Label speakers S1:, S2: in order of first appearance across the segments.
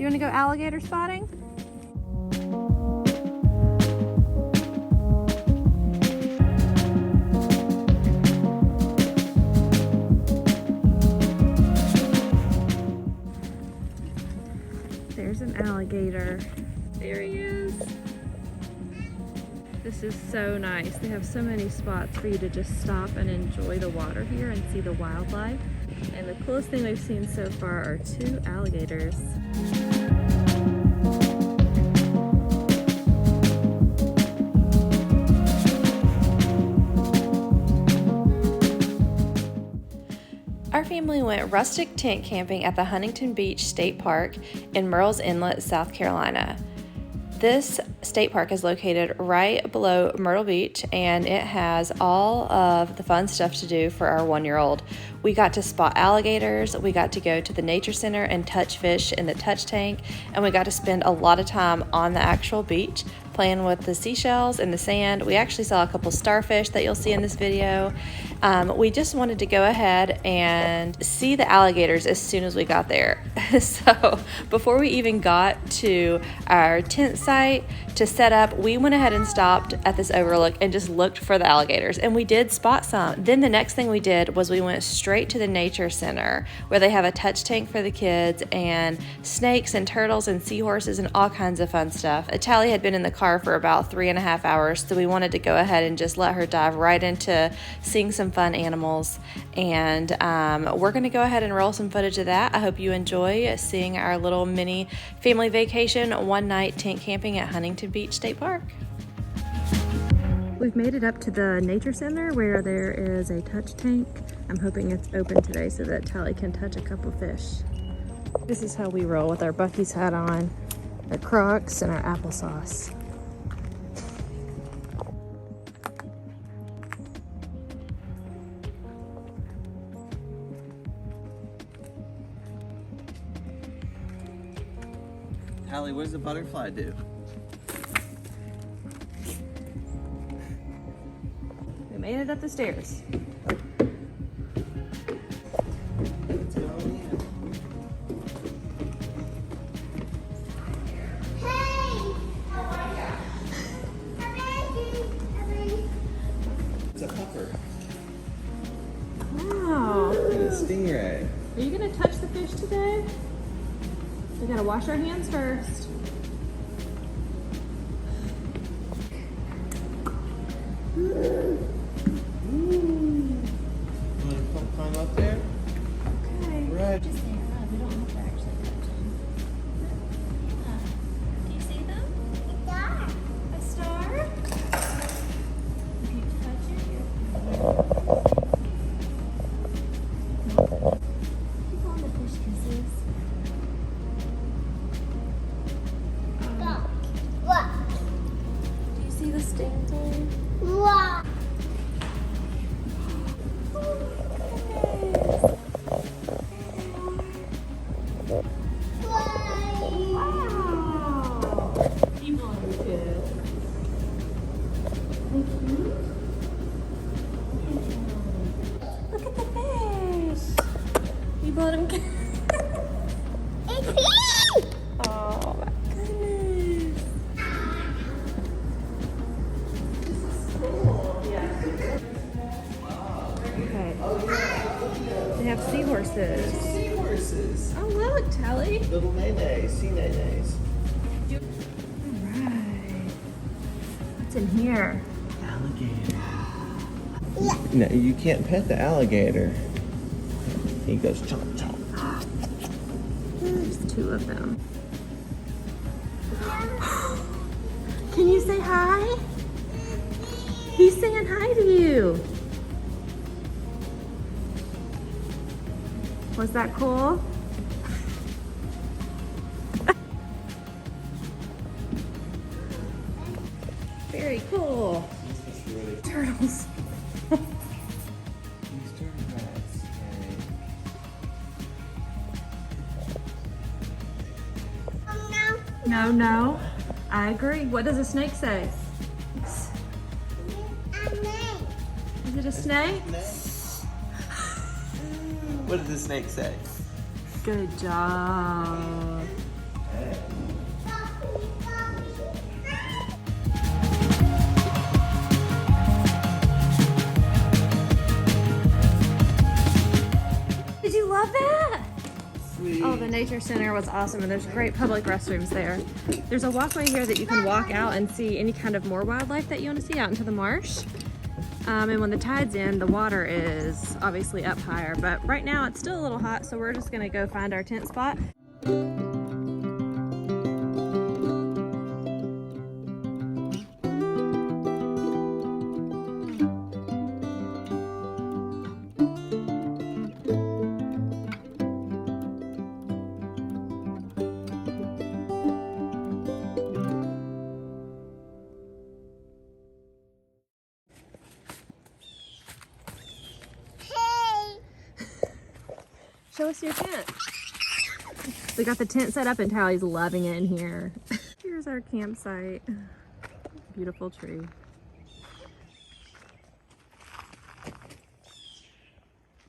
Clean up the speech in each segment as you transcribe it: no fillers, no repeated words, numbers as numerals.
S1: you want to go alligator spotting? There's an alligator. There he is. This is so nice. They have so many spots for you to just stop and enjoy the water here and see the wildlife. And the coolest thing we've seen so far are 2 alligators. Our family went rustic tent camping at the Huntington Beach State Park in Murrells Inlet, South Carolina. This state park is located right below Myrtle Beach, and it has all of the fun stuff to do for our 1-year-old. We got to spot alligators, we got to go to the nature center and touch fish in the touch tank, and we got to spend a lot of time on the actual beach playing with the seashells and the sand. We actually saw a couple starfish that you'll see in this video. We just wanted to go ahead and see the alligators as soon as we got there. So before we even got to our tent site to set up, we went ahead and stopped at this overlook and just looked for the alligators, and we did spot some. Then the next thing we did was we went straight to the nature center where they have a touch tank for the kids and snakes and turtles and seahorses and all kinds of fun stuff. Atalaya had been in the car for about 3.5 hours, so we wanted to go ahead and just let her dive right into seeing some fun animals, and we're going to go ahead and roll some footage of that. I hope you enjoy seeing our little mini family vacation 1-night tent camping at Huntington Beach State Park. We've made it up to the nature center where there is a touch tank. I'm hoping it's open today so that Tally can touch a couple fish. This is how we roll with our Buc-ee's hat on, our Crocs, and our applesauce.
S2: Allie, what does the butterfly do?
S1: We made it up the stairs.
S2: Let's go in. It's a puffer
S1: Wow.
S2: and a stingray.
S1: Are you gonna touch the fish today? We gotta wash our hands first.
S2: You want to come climb up there?
S1: Okay.
S2: Right.
S3: Just say hello. We don't have to actually touch them. Yeah. Do you see them? A star? If you touch it, keep on the fish kisses. Do you see the sting thing?
S1: Look at the fish. You bought him. Oh my goodness. This is cool. Yeah. Okay. They have seahorses.
S2: Seahorses.
S1: Oh look, Tally.
S2: Little nays, sea nays.
S1: Alright. What's in here?
S2: Alligator. No, you can't pet the alligator. He goes chomp chomp.
S1: There's 2 of them. Can you say hi? He's saying hi to you. Was that cool? Very cool. Turtles. No, no. I agree. What does a snake say? Is it a snake?
S2: What did the snake say?
S1: Good job. nature center was awesome, and there's great public restrooms there. There's a walkway here that you can walk out and see any kind of more wildlife that you want to see out into the marsh. And when the tide's in, the water is obviously up higher, but right now it's still a little hot, so we're just gonna go find our tent spot. Show us your tent. We got the tent set up and Tally's loving it in here. Here's our campsite. Beautiful tree.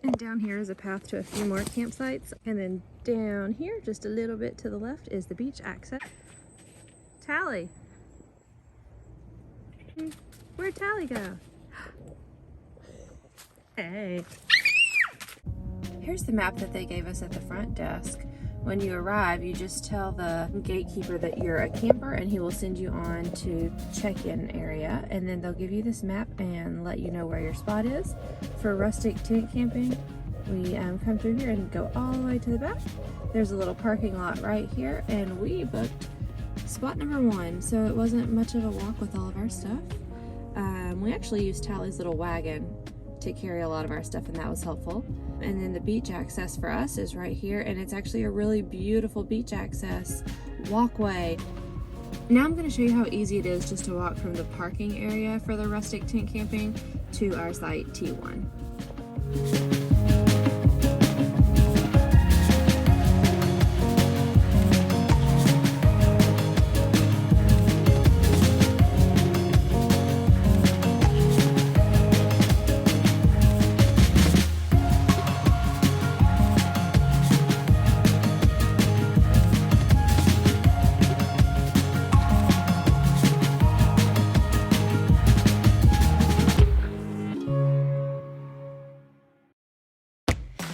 S1: And down here is a path to a few more campsites. And then down here, just a little bit to the left, is the beach access. Tally. Where'd Tally go? Hey. Here's the map that they gave us at the front desk. When you arrive, you just tell the gatekeeper that you're a camper and he will send you on to check-in area, and then they'll give you this map and let you know where your spot is. For rustic tent camping, we come through here and go all the way to the back. There's a little parking lot right here, and we booked spot number 1, so it wasn't much of a walk with all of our stuff. We actually used Tally's little wagon to carry a lot of our stuff, and that was helpful. And then the beach access for us is right here, and it's actually a really beautiful beach access walkway. Now I'm going to show you how easy it is just to walk from the parking area for the rustic tent camping to our site T1.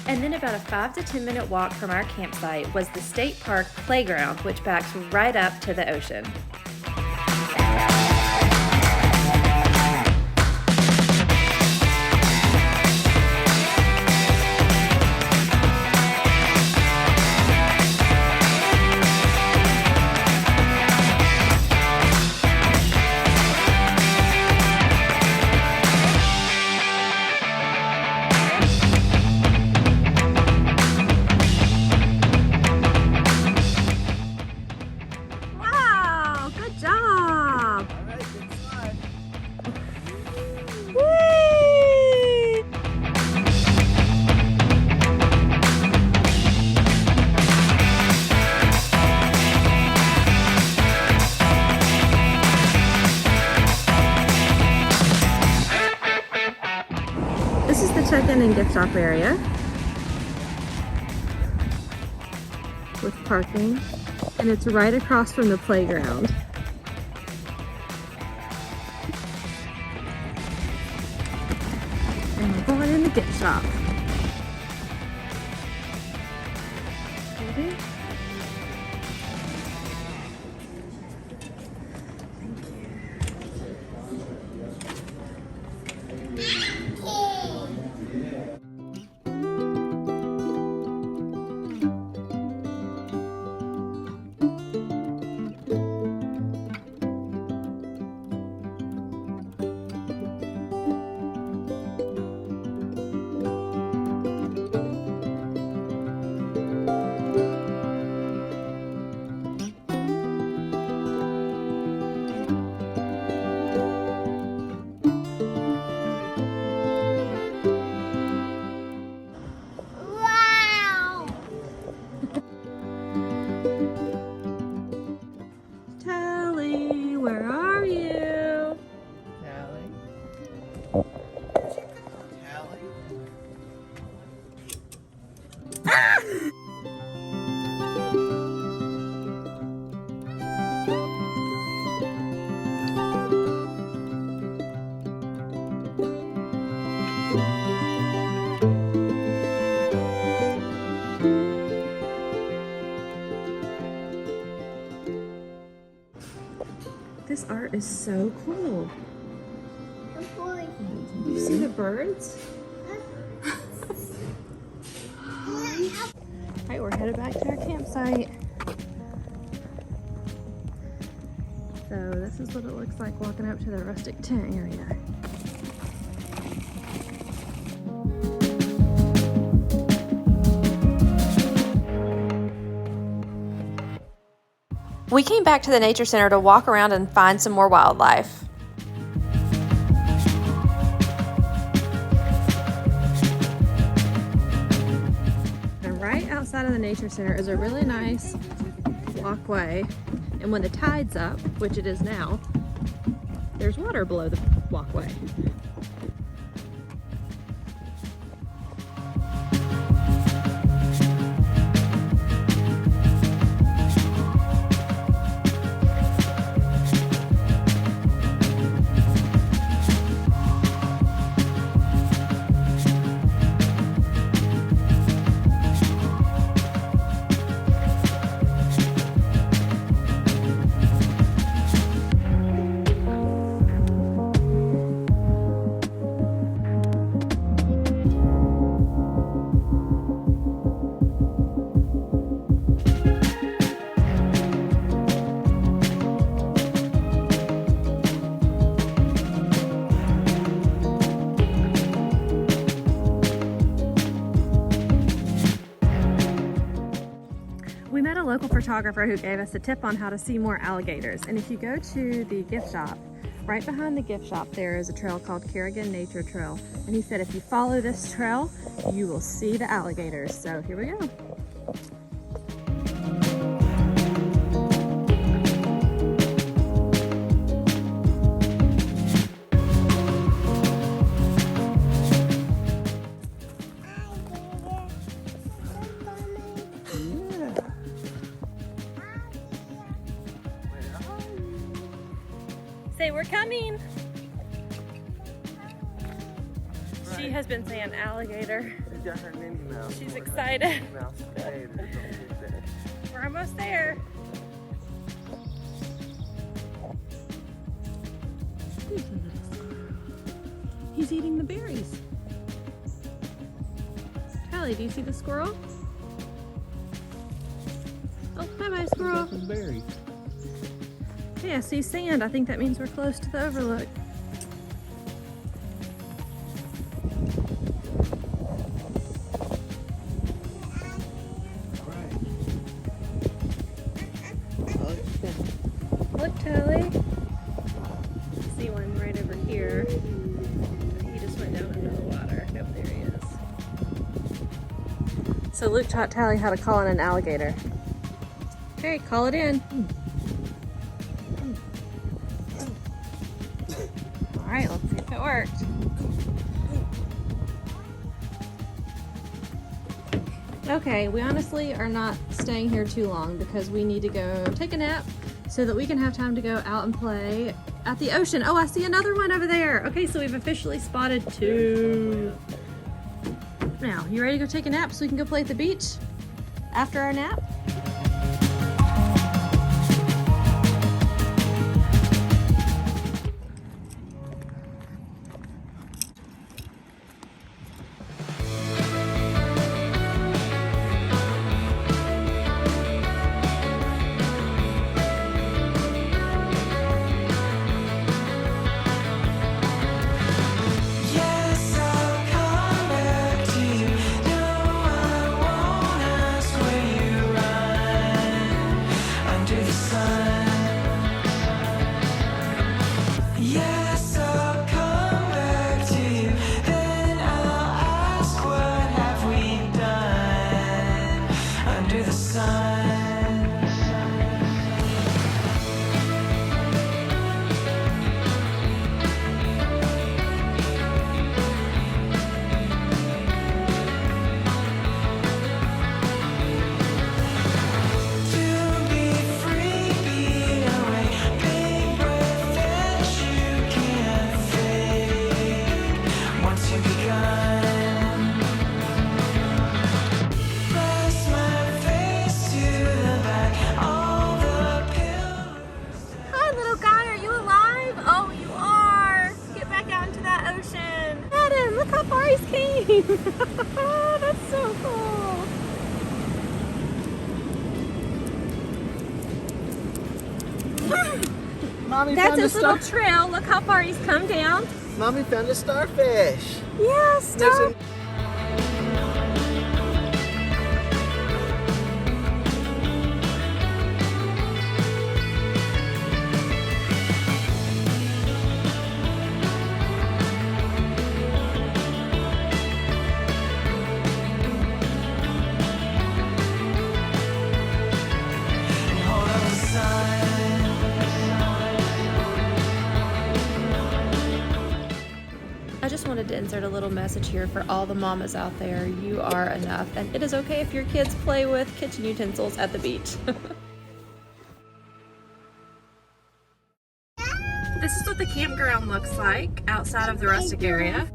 S1: And then about a 5 to 10 minute walk from our campsite was the state park playground, which backs right up to the ocean. This is the check-in and gift shop area with parking, and it's right across from the playground. And we're going in the gift shop. Ready? Tally, where are you?
S2: Tally? Tally?
S1: This art is so cool. You see the birds? Alright, we're headed back to our campsite. So this is what it looks like walking up to the rustic tent area. We came back to the nature center to walk around and find some more wildlife. And right outside of the nature center is a really nice walkway. And when the tide's up, which it is now, there's water below the walkway. We met a local photographer who gave us a tip on how to see more alligators. And if you go to the gift shop, right behind the gift shop there is a trail called Kerrigan Nature Trail. And he said if you follow this trail, you will see the alligators. So here we go. Say, we're coming. She has been saying alligator. She's excited. We're almost there. He's eating the berries. Callie, do you see the squirrel? Oh, bye-bye, squirrel.
S2: Some berries.
S1: Yeah, I see sand. I think that means we're close to the overlook. Look, Tally. I see one right over here. He just went down into the water. Oh, there he is. So Luke taught Tally how to call in an alligator. Okay, call it in. All right, let's see if it worked. Okay, we honestly are not staying here too long because we need to go take a nap so that we can have time to go out and play at the ocean. Oh, I see another one over there. Okay, so we've officially spotted 2. Now, you ready to go take a nap so we can go play at the beach after our nap?
S4: Yes, I'll come back to you. No, I won't ask where you are.
S2: Mommy
S3: That's
S2: found
S3: his little trail. Look how far he's come down.
S2: Mommy found a starfish.
S3: Yeah,
S2: There's
S3: stop.
S1: I just wanted to insert a little message here for all the mamas out there. You are enough, and it is okay if your kids play with kitchen utensils at the beach. This is what the campground looks like outside of the Rustic area.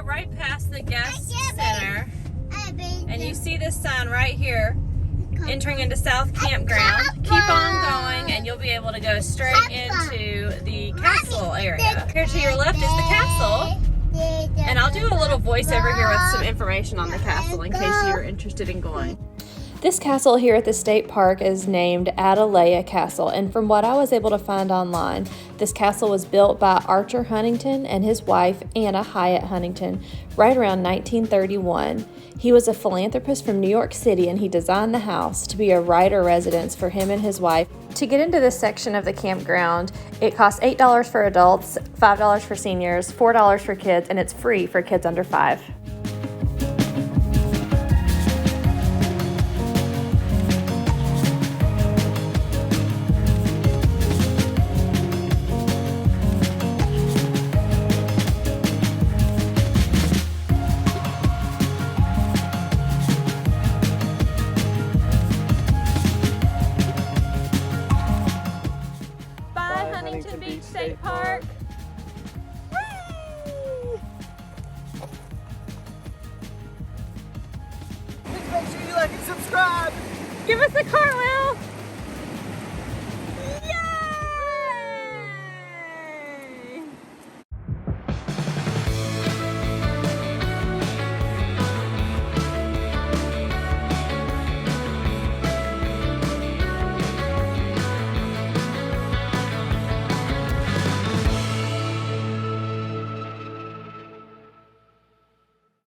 S1: Right past the guest center, and you see this sign right here, entering into South Campground. Keep on going and you'll be able to go straight into the castle area. Here to your left is the castle, and I'll do a little voiceover here with some information on the castle in case you're interested in going. This castle here at the state park is named Atalaya Castle, and from what I was able to find online, this castle was built by Archer Huntington and his wife, Anna Hyatt Huntington, right around 1931. He was a philanthropist from New York City, and he designed the house to be a writer residence for him and his wife. To get into this section of the campground, it costs $8 for adults, $5 for seniors, $4 for kids, and it's free for kids under 5. Huntington Beach State Park.
S2: Please make sure you like and subscribe.
S1: Give us a cartwheel.